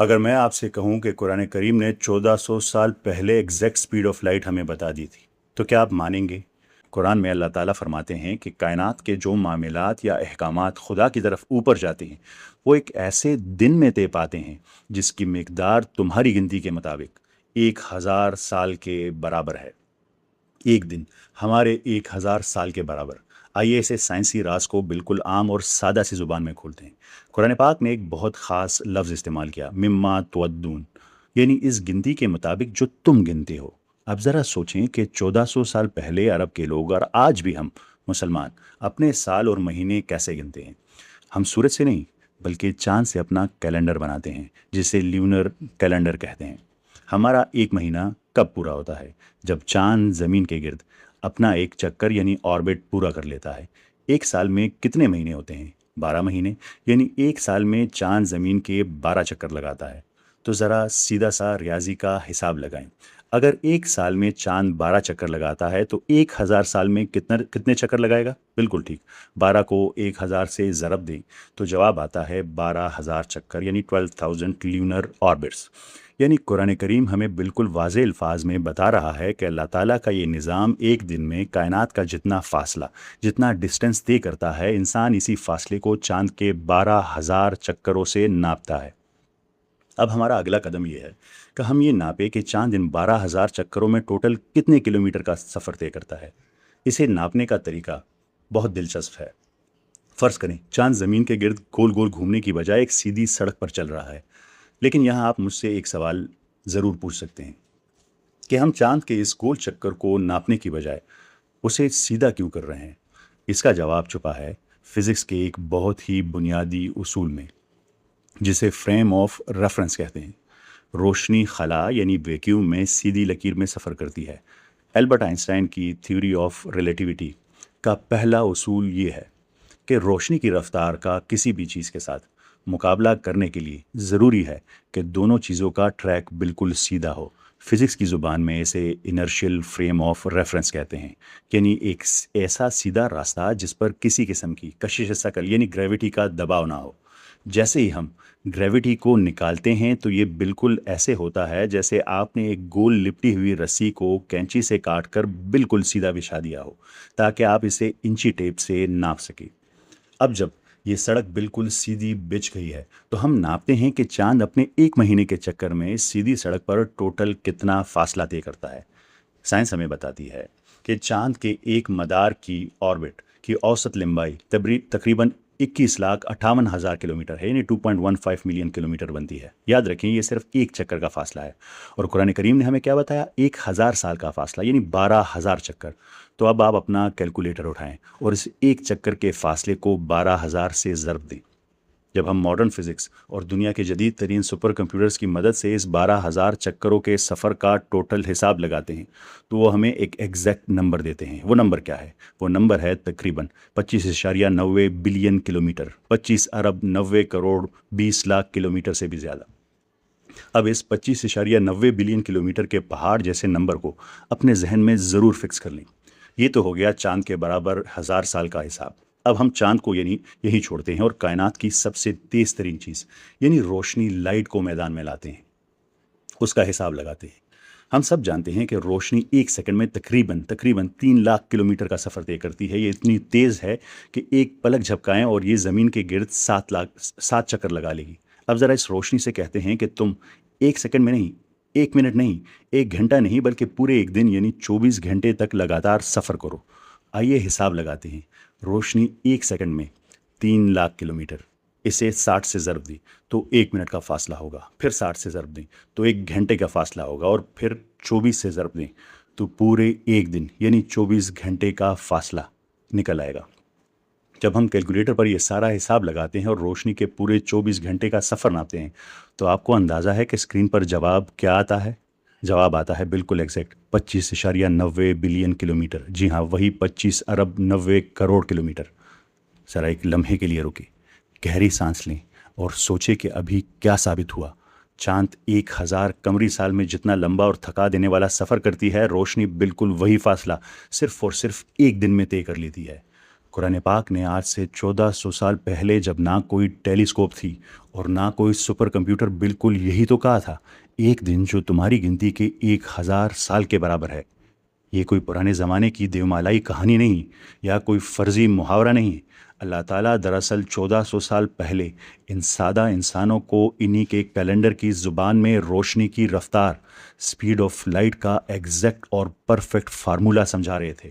اگر میں آپ سے کہوں کہ قرآن کریم نے 1400 سال پہلے ایگزیکٹ سپیڈ آف لائٹ ہمیں بتا دی تھی تو کیا آپ مانیں گے؟ قرآن میں اللہ تعالیٰ فرماتے ہیں کہ کائنات کے جو معاملات یا احکامات خدا کی طرف اوپر جاتے ہیں وہ ایک ایسے دن میں طے پاتے ہیں جس کی مقدار تمہاری گنتی کے مطابق 1000 سال کے برابر ہے۔ ایک دن ہمارے 1000 سال کے برابر۔ آئیے اسے سائنسی راز کو بالکل عام اور سادہ سی زبان میں کھولتے ہیں۔ قرآن پاک نے ایک بہت خاص لفظ استعمال کیا، مما تودون، یعنی اس گنتی کے مطابق جو تم گنتے ہو۔ اب ذرا سوچیں کہ 1400 سال پہلے عرب کے لوگ اور آج بھی ہم مسلمان اپنے سال اور مہینے کیسے گنتے ہیں؟ ہم سورج سے نہیں بلکہ چاند سے اپنا کیلنڈر بناتے ہیں، جسے لیونر کیلنڈر کہتے ہیں۔ ہمارا ایک مہینہ کب پورا ہوتا ہے؟ جب چاند زمین کے گرد اپنا ایک چکر یعنی آربٹ پورا کر لیتا ہے۔ ایک سال میں کتنے مہینے ہوتے ہیں؟ 12 مہینے، یعنی ایک سال میں چاند زمین کے 12 چکر لگاتا ہے۔ تو ذرا سیدھا سا ریاضی کا حساب لگائیں۔ اگر ایک سال میں چاند 12 چکر لگاتا ہے تو 1000 سال میں کتنے چکر لگائے گا؟ بالکل ٹھیک، 12 کو 1000 سے ضرب دیں تو جواب آتا ہے 12,000 چکر، یعنی 12,000 لیونر آربٹس۔ یعنی قرآن کریم ہمیں بالکل واضح الفاظ میں بتا رہا ہے کہ اللہ تعالیٰ کا یہ نظام ایک دن میں کائنات کا جتنا فاصلہ، جتنا ڈسٹنس طے کرتا ہے، انسان اسی فاصلے کو چاند کے 12,000 چکروں سے ناپتا ہے۔ اب ہمارا اگلا قدم یہ ہے کہ ہم یہ ناپے کہ چاند ان 12,000 چکروں میں ٹوٹل کتنے کلومیٹر کا سفر طے کرتا ہے۔ اسے ناپنے کا طریقہ بہت دلچسپ ہے۔ فرض کریں چاند زمین کے گرد گول گول گھومنے کی بجائے ایک سیدھی سڑک پر چل رہا ہے۔ لیکن یہاں آپ مجھ سے ایک سوال ضرور پوچھ سکتے ہیں کہ ہم چاند کے اس گول چکر کو ناپنے کی بجائے اسے سیدھا کیوں کر رہے ہیں؟ اس کا جواب چھپا ہے فزکس کے ایک بہت ہی بنیادی اصول میں، جسے فریم آف ریفرنس کہتے ہیں۔ روشنی خلا یعنی ویکیوم میں سیدھی لکیر میں سفر کرتی ہے۔ البرٹ آئنسٹائن کی تھیوری آف ریلیٹیوٹی کا پہلا اصول یہ ہے کہ روشنی کی رفتار کا کسی بھی چیز کے ساتھ مقابلہ کرنے کے لیے ضروری ہے کہ دونوں چیزوں کا ٹریک بالکل سیدھا ہو۔ فزکس کی زبان میں اسے انرشیل فریم آف ریفرنس کہتے ہیں، یعنی ایک ایسا سیدھا راستہ جس پر کسی قسم کی کشش ثقل یعنی گریوٹی کا دباؤ نہ ہو۔ جیسے ہی ہم گریوٹی کو نکالتے ہیں تو یہ بالکل ایسے ہوتا ہے جیسے آپ نے ایک گول لپٹی ہوئی رسی کو کینچی سے کاٹ کر بالکل سیدھا بچھا دیا ہو تاکہ آپ اسے انچی ٹیپ سے ناپ سکیں۔ اب جب یہ سڑک بالکل سیدھی بچھ گئی ہے تو ہم ناپتے ہیں کہ چاند اپنے ایک مہینے کے چکر میں سیدھی سڑک پر ٹوٹل کتنا فاصلہ طے کرتا ہے۔ سائنس ہمیں بتاتی ہے کہ چاند کے ایک مدار کی آربٹ کی اوسط لمبائی تقریباً 21,58,000 کلومیٹر ہے، یعنی 2.15 ملین کلومیٹر بنتی ہے۔ یاد رکھیں یہ صرف ایک چکر کا فاصلہ ہے، اور قرآن کریم نے ہمیں کیا بتایا؟ 1000 سال کا فاصلہ، یعنی 12,000 چکر۔ تو اب آپ اپنا کیلکولیٹر اٹھائیں اور اس ایک چکر کے فاصلے کو 12,000 سے ضرب دیں۔ جب ہم ماڈرن فزکس اور دنیا کے جدید ترین سپر کمپیوٹرز کی مدد سے اس 12,000 چکروں کے سفر کا ٹوٹل حساب لگاتے ہیں تو وہ ہمیں ایک ایگزیکٹ نمبر دیتے ہیں۔ وہ نمبر کیا ہے؟ وہ نمبر ہے تقریباً 25.90 بلین کلومیٹر، 25 ارب 90 کروڑ 20 لاکھ کلومیٹر سے بھی زیادہ۔ اب اس 25.90 بلین کلومیٹر کے پہاڑ جیسے نمبر کو اپنے ذہن میں ضرور فکس کر لیں۔ یہ تو ہو گیا چاند کے برابر 1000 سال کا حساب۔ اب ہم چاند کو یہی چھوڑتے ہیں اور کائنات کی سب سے تیز ترین چیز یعنی روشنی، لائٹ کو میدان میں لاتے ہیں، اس کا حساب لگاتے ہیں۔ ہم سب جانتے ہیں کہ روشنی ایک سیکنڈ میں تقریباً 3 لاکھ کلومیٹر کا سفر طے کرتی ہے۔ یہ اتنی تیز ہے کہ ایک پلک جھپکائیں اور یہ زمین کے گرد 7 چکر لگا لے گی۔ اب ذرا اس روشنی سے کہتے ہیں کہ تم ایک سیکنڈ میں نہیں، ایک منٹ نہیں، ایک گھنٹہ نہیں، بلکہ پورے ایک دن یعنی 24 گھنٹے تک لگاتار سفر کرو۔ آئیے حساب لگاتے ہیں۔ روشنی ایک سیکنڈ میں 3 لاکھ کلومیٹر، اسے 60 سے ضرب دی تو ایک منٹ کا فاصلہ ہوگا، پھر 60 سے ضرب دیں تو ایک گھنٹے کا فاصلہ ہوگا، اور پھر 24 سے ضرب دیں تو پورے ایک دن یعنی 24 گھنٹے کا فاصلہ نکل آئے گا۔ جب ہم کیلکولیٹر پر یہ سارا حساب لگاتے ہیں اور روشنی کے پورے 24 گھنٹے کا سفر ناپتے ہیں تو آپ کو اندازہ ہے کہ اسکرین پر جواب کیا آتا ہے؟ جواب آتا ہے بالکل ایگزیکٹ 25.90 بلین کلومیٹر۔ جی ہاں، وہی 25 ارب 90 کروڑ کلومیٹر۔ ذرا ایک لمحے کے لیے رکے، گہری سانس لیں اور سوچے کہ ابھی کیا ثابت ہوا۔ چاند 1000 قمری سال میں جتنا لمبا اور تھکا دینے والا سفر کرتی ہے، روشنی بالکل وہی فاصلہ صرف اور صرف ایک دن میں طے کر لیتی ہے۔ قرآن پاک نے آج سے 1400 سال پہلے، جب نہ کوئی ٹیلیسکوپ تھی اور نہ کوئی سپر کمپیوٹر، بالکل یہی تو کہا تھا: ایک دن جو تمہاری گنتی کے 1000 سال کے برابر ہے۔ یہ کوئی پرانے زمانے کی دیومالائی کہانی نہیں یا کوئی فرضی محاورہ نہیں۔ اللہ تعالیٰ دراصل 1400 سال پہلے ان سادہ انسانوں کو انہی کے کیلنڈر کی زبان میں روشنی کی رفتار، سپیڈ آف لائٹ کا ایگزیکٹ اور پرفیکٹ فارمولہ سمجھا رہے تھے۔